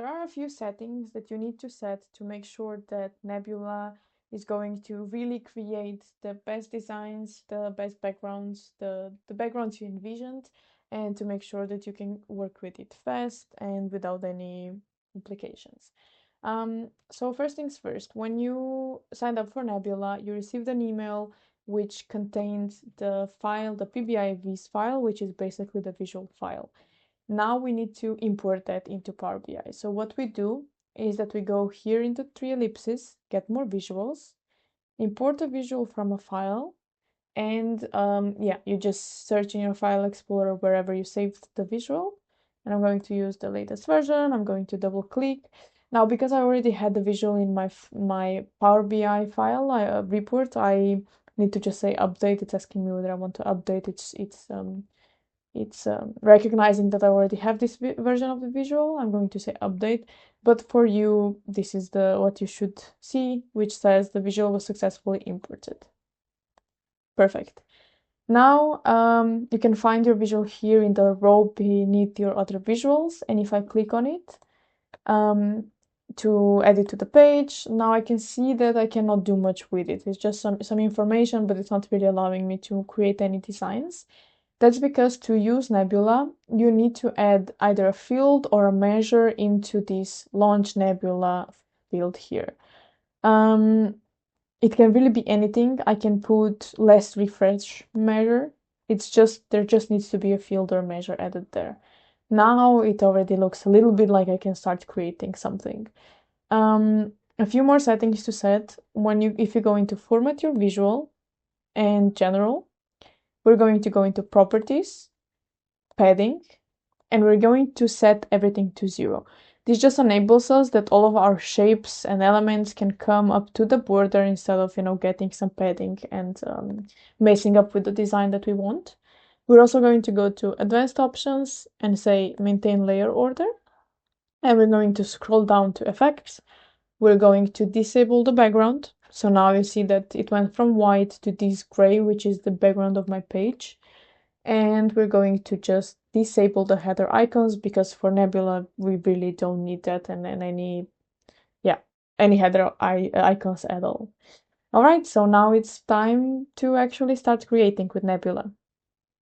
there are a few settings that you need to set to make sure that Nebula is going to really create the best designs, the best backgrounds, the backgrounds you envisioned, and to make sure that you can work with it fast and without any complications. So first things first, when you signed up for Nebula, you received an email which contained the file, the PBIVs file, which is basically the visual file. Now we need to import that into Power BI. So what we do is that we go here into three ellipses, get more visuals, import a visual from a file, and yeah, you just search in your file explorer wherever you saved the visual. And I'm going to use the latest version. I'm going to double click. Now, because I already had the visual in my Power BI file report, I need to just say update. It's asking me whether I want to update. It's recognizing that I already have this version of the visual. I'm going to say update, but for you, this is what you should see, which says the visual was successfully imported. Perfect. Now you can find your visual here in the row beneath your other visuals, and if I click on it to add it to the page, now I can see that I cannot do much with it. It's just some information, but it's not really allowing me to create any designs. That's because to use Nebula, you need to add either a field or a measure into this Launch Nebula field here. It can really be anything. I can put less refresh measure. There just needs to be a field or measure added there. Now it already looks a little bit like I can start creating something. A few more settings to set. If you go into format your visual and general, we're going to go into properties, padding, and we're going to set everything to 0. This just enables us that all of our shapes and elements can come up to the border instead of, getting some padding and messing up with the design that we want. We're also going to go to advanced options and say maintain layer order. And we're going to scroll down to effects. We're going to disable the background. So now you see that it went from white to this gray, which is the background of my page. And we're going to just disable the header icons because for Nebula, we really don't need that and any header icons at all. All right, so now it's time to actually start creating with Nebula.